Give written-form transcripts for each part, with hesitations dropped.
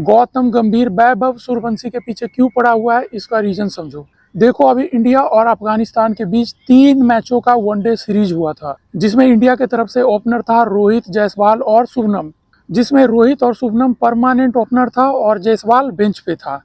गौतम गंभीर वैभव सूर्यवंशी के पीछे क्यों पड़ा हुआ है, इसका रीजन समझो। देखो, अभी इंडिया और अफगानिस्तान के बीच 3 मैचों का वनडे सीरीज हुआ था, जिसमें इंडिया की तरफ से ओपनर था रोहित, जायसवाल और शुभमन, जिसमें रोहित और शुभमन परमानेंट ओपनर था और जायसवाल बेंच पे था।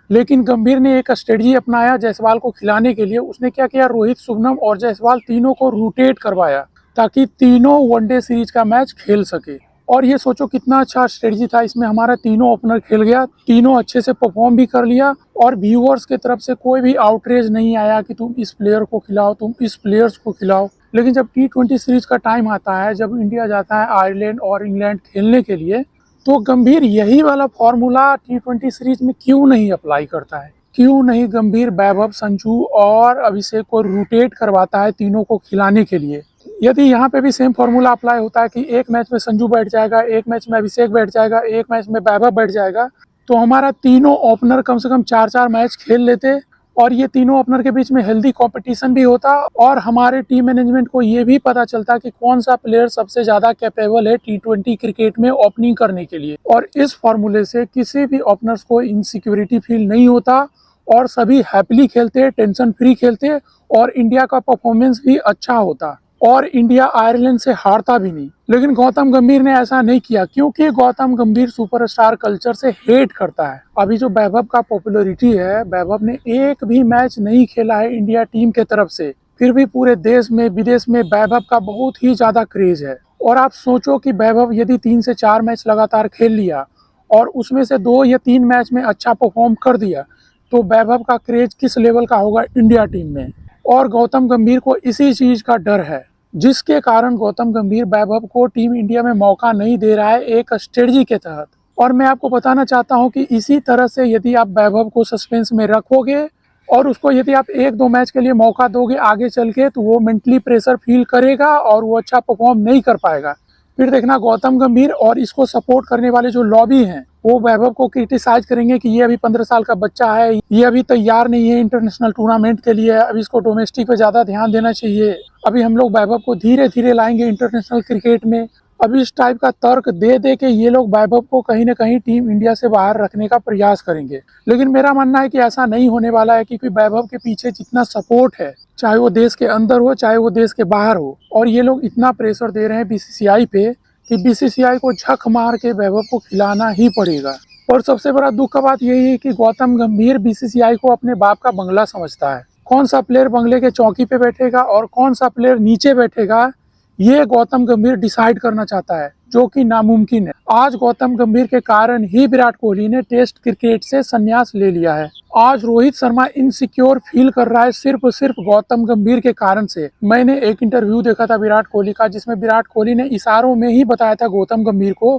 लेकिन गंभीर ने एक स्ट्रेटजी अपनाया जायसवाल को खिलाने के लिए। उसने क्या किया, रोहित, शुभमन और जायसवाल तीनों को रोटेट करवाया ताकि तीनों वनडे सीरीज का मैच खेल सके। और ये सोचो कितना अच्छा स्ट्रेटजी था, इसमें हमारा तीनों ओपनर खेल गया, तीनों अच्छे से परफॉर्म भी कर लिया और व्यूअर्स की तरफ से कोई भी आउटरेज नहीं आया कि तुम इस प्लेयर को खिलाओ, तुम इस प्लेयर्स को खिलाओ। लेकिन जब T20 सीरीज का टाइम आता है, जब इंडिया जाता है आयरलैंड और इंग्लैंड खेलने के लिए, तो गंभीर यही वाला फॉर्मूला T20 सीरीज में क्यों नहीं अप्लाई करता है? क्यों नहीं गंभीर वैभव, संजू और अभिषेक को रोटेट करवाता है तीनों को खिलाने के लिए? यदि यहाँ पे भी सेम फॉर्मूला अप्लाई होता है कि एक मैच में संजू बैठ जाएगा, एक मैच में अभिषेक बैठ जाएगा, एक मैच में वैभव बैठ जाएगा, तो हमारा तीनों ओपनर कम से कम 4-4 मैच खेल लेते और ये तीनों ओपनर के बीच में हेल्दी कंपटीशन भी होता और हमारे टीम मैनेजमेंट को ये भी पता चलता कि कौन सा प्लेयर सबसे ज़्यादा कैपेबल है T20 क्रिकेट में ओपनिंग करने के लिए। और इस फॉर्मूले से किसी भी ओपनर्स को इनसिक्योरिटी फील नहीं होता और सभी हैप्पीली खेलते, टेंशन फ्री खेलते और इंडिया का परफॉर्मेंस भी अच्छा होता और इंडिया आयरलैंड से हारता भी नहीं। लेकिन गौतम गंभीर ने ऐसा नहीं किया, क्योंकि गौतम गंभीर सुपरस्टार कल्चर से हेट करता है। अभी जो वैभव का पॉपुलैरिटी है, वैभव ने एक भी मैच नहीं खेला है इंडिया टीम के तरफ से, फिर भी पूरे देश में विदेश में वैभव का बहुत ही ज्यादा क्रेज है। और आप सोचो कि वैभव यदि 3 से 4 मैच लगातार खेल लिया और उसमें से 2 या 3 मैच में अच्छा परफॉर्म कर दिया, तो वैभव का क्रेज किस लेवल का होगा इंडिया टीम में। और गौतम गंभीर को इसी चीज का डर है, जिसके कारण गौतम गंभीर वैभव को टीम इंडिया में मौका नहीं दे रहा है एक स्ट्रेटजी के तहत। और मैं आपको बताना चाहता हूं कि इसी तरह से यदि आप वैभव को सस्पेंस में रखोगे और उसको यदि आप 1-2 मैच के लिए मौका दोगे आगे चल के, तो वो मेंटली प्रेशर फील करेगा और वो अच्छा परफॉर्म नहीं कर पाएगा। फिर देखना गौतम गंभीर और इसको सपोर्ट करने वाले जो लॉबी हैं, वो वैभव को क्रिटिसाइज करेंगे कि ये अभी 15 साल का बच्चा है, ये अभी तैयार नहीं है इंटरनेशनल टूर्नामेंट के लिए, अभी इसको डोमेस्टिक पे ज्यादा ध्यान देना चाहिए, अभी हम लोग वैभव को धीरे धीरे लाएंगे इंटरनेशनल क्रिकेट में। अभी इस टाइप का तर्क दे दे के ये लोग वैभव को कहीं ना कहीं टीम इंडिया से बाहर रखने का प्रयास करेंगे। लेकिन मेरा मानना है कि ऐसा नहीं होने वाला है, क्योंकि वैभव के पीछे जितना सपोर्ट है, चाहे वो देश के अंदर हो चाहे वो देश के बाहर हो, और ये लोग इतना प्रेशर दे रहे हैं BCCI पे कि BCCI को झक मार के वैभव को खिलाना ही पड़ेगा। और सबसे बड़ा दुख का बात यही है कि गौतम गंभीर BCCI को अपने बाप का बंगला समझता है। कौन सा प्लेयर बंगले के चौकी पे बैठेगा और कौन सा प्लेयर नीचे बैठेगा, ये गौतम गंभीर डिसाइड करना चाहता है, जो कि नामुमकिन है। आज गौतम गंभीर के कारण ही विराट कोहली ने टेस्ट क्रिकेट से संन्यास ले लिया है। आज रोहित शर्मा इनसिक्योर फील कर रहा है सिर्फ गौतम गंभीर के कारण से। मैंने एक इंटरव्यू देखा था विराट कोहली का, जिसमें विराट कोहली ने इशारों में ही बताया था गौतम गंभीर को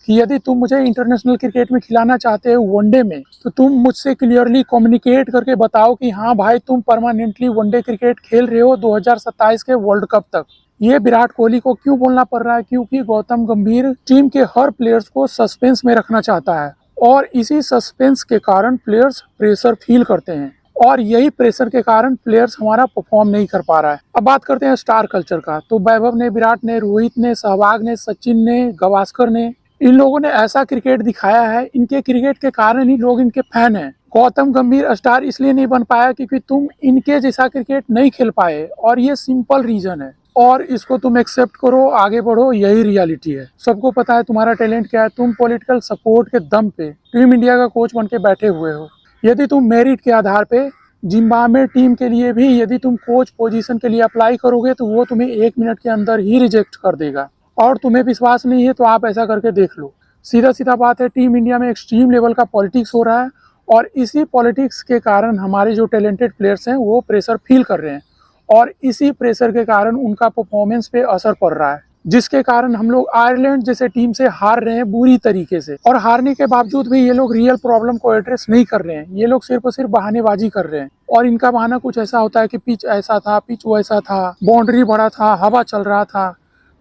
कि यदि तुम मुझे इंटरनेशनल क्रिकेट में खिलाना चाहते हो वनडे में, तो तुम मुझसे क्लियरली कम्युनिकेट करके बताओ कि हाँ भाई, तुम परमानेंटली वनडे क्रिकेट खेल रहे हो 2027 के वर्ल्ड कप तक। ये विराट कोहली को क्यों बोलना पड़ रहा है? क्योंकि गौतम गंभीर टीम के हर प्लेयर्स को सस्पेंस में रखना चाहता है और इसी सस्पेंस के कारण प्लेयर्स प्रेशर फील करते हैं और यही प्रेशर के कारण प्लेयर्स हमारा परफॉर्म नहीं कर पा रहा है। अब बात करते हैं स्टार कल्चर का, तो वैभव ने, विराट ने, रोहित ने, सहवाग ने, सचिन ने, गावस्कर ने, इन लोगों ने ऐसा क्रिकेट दिखाया है, इनके क्रिकेट के कारण ही लोग इनके फैन हैं। गौतम गंभीर स्टार इसलिए नहीं बन पाया क्योंकि तुम इनके जैसा क्रिकेट नहीं खेल पाए, और ये सिंपल रीजन है और इसको तुम एक्सेप्ट करो, आगे बढ़ो, यही रियलिटी है। सबको पता है तुम्हारा टैलेंट क्या है, तुम पॉलिटिकल सपोर्ट के दम पे टीम इंडिया का कोच बन के बैठे हुए हो। यदि तुम मेरिट के आधार पे जिम्बाब्वे टीम के लिए भी यदि तुम कोच पोजीशन के लिए अप्लाई करोगे, तो वो तुम्हें 1 मिनट के अंदर ही रिजेक्ट कर देगा। और तुम्हें विश्वास नहीं है तो आप ऐसा करके देख लो। सीधा सीधा बात है, टीम इंडिया में एक्सट्रीम लेवल का पॉलिटिक्स हो रहा है और इसी पॉलिटिक्स के कारण हमारे जो टैलेंटेड प्लेयर्स हैं वो प्रेशर फील कर रहे हैं और इसी प्रेशर के कारण उनका परफॉर्मेंस पे असर पड़ रहा है, जिसके कारण हम लोग आयरलैंड जैसे टीम से हार रहे हैं बुरी तरीके से। और हारने के बावजूद भी ये लोग रियल प्रॉब्लम को एड्रेस नहीं कर रहे हैं, ये लोग सिर्फ और सिर्फ बहानेबाजी कर रहे हैं। और इनका बहाना कुछ ऐसा होता है कि पिच ऐसा था, पिच वैसा था, बाउंड्री बड़ा था, हवा चल रहा था।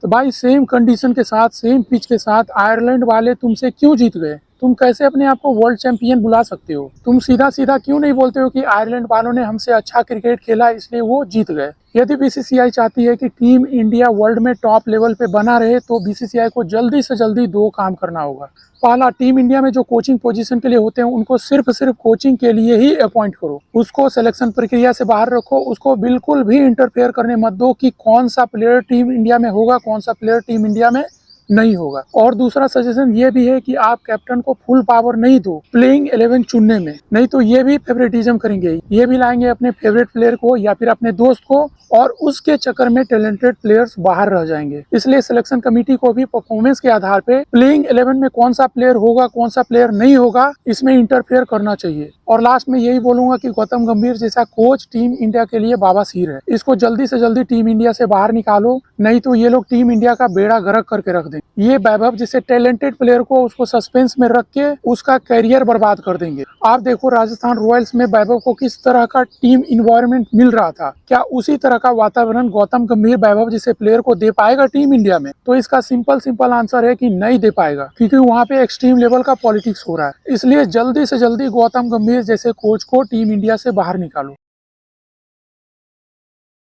तो भाई सेम कंडीशन के साथ, सेम पिच के साथ आयरलैंड वाले तुमसे क्यों जीत गए? तुम कैसे अपने आप को वर्ल्ड चैंपियन बुला सकते हो? तुम सीधा सीधा क्यों नहीं बोलते हो कि आयरलैंड वालों ने हमसे अच्छा क्रिकेट खेला इसलिए वो जीत गए? यदि बीसीसीआई चाहती है कि टीम इंडिया वर्ल्ड में टॉप लेवल पे बना रहे तो बीसीसीआई को जल्दी से जल्दी 2 काम करना होगा। पहला, टीम इंडिया में जो कोचिंग पोजीशन के लिए होते हैं उनको सिर्फ कोचिंग के लिए ही अपॉइंट करो। उसको सिलेक्शन प्रक्रिया से बाहर रखो, उसको बिल्कुल भी इंटरफेयर करने मत दो कि कौन सा प्लेयर टीम इंडिया में होगा, कौन सा प्लेयर टीम इंडिया में नहीं होगा। और दूसरा सजेशन ये भी है कि आप कैप्टन को फुल पावर नहीं दो प्लेइंग 11 चुनने में, नहीं तो ये भी फेवरेटिज्म करेंगे, ये भी लाएंगे अपने फेवरेट प्लेयर को या फिर अपने दोस्त को और उसके चक्कर में टैलेंटेड प्लेयर्स बाहर रह जाएंगे। इसलिए सिलेक्शन कमेटी को भी परफॉर्मेंस के आधार पे प्लेइंग 11 में कौन सा प्लेयर होगा, कौन सा प्लेयर नहीं होगा, इसमें इंटरफेयर करना चाहिए। और लास्ट में यही बोलूंगा कि गौतम गंभीर जैसा कोच टीम इंडिया के लिए बाबासीर है। इसको जल्दी से जल्दी टीम इंडिया से बाहर निकालो, नहीं तो ये लोग टीम इंडिया का बेड़ा गर्क करके रख देंगे। ये वैभव जैसे टैलेंटेड प्लेयर को उसको सस्पेंस में रख के उसका करियर बर्बाद कर देंगे। आप देखो राजस्थान रॉयल्स में वैभव को किस तरह का टीम इन्वायरमेंट मिल रहा था, क्या उसी तरह का वातावरण गौतम गंभीर वैभव जैसे प्लेयर को दे पाएगा टीम इंडिया में? तो इसका सिंपल आंसर है कि नहीं दे पाएगा, क्योंकि वहाँ पे एक्सट्रीम लेवल का पॉलिटिक्स हो रहा है। इसलिए जल्दी से जल्दी गौतम गंभीर जैसे कोच को टीम इंडिया से बाहर निकालो।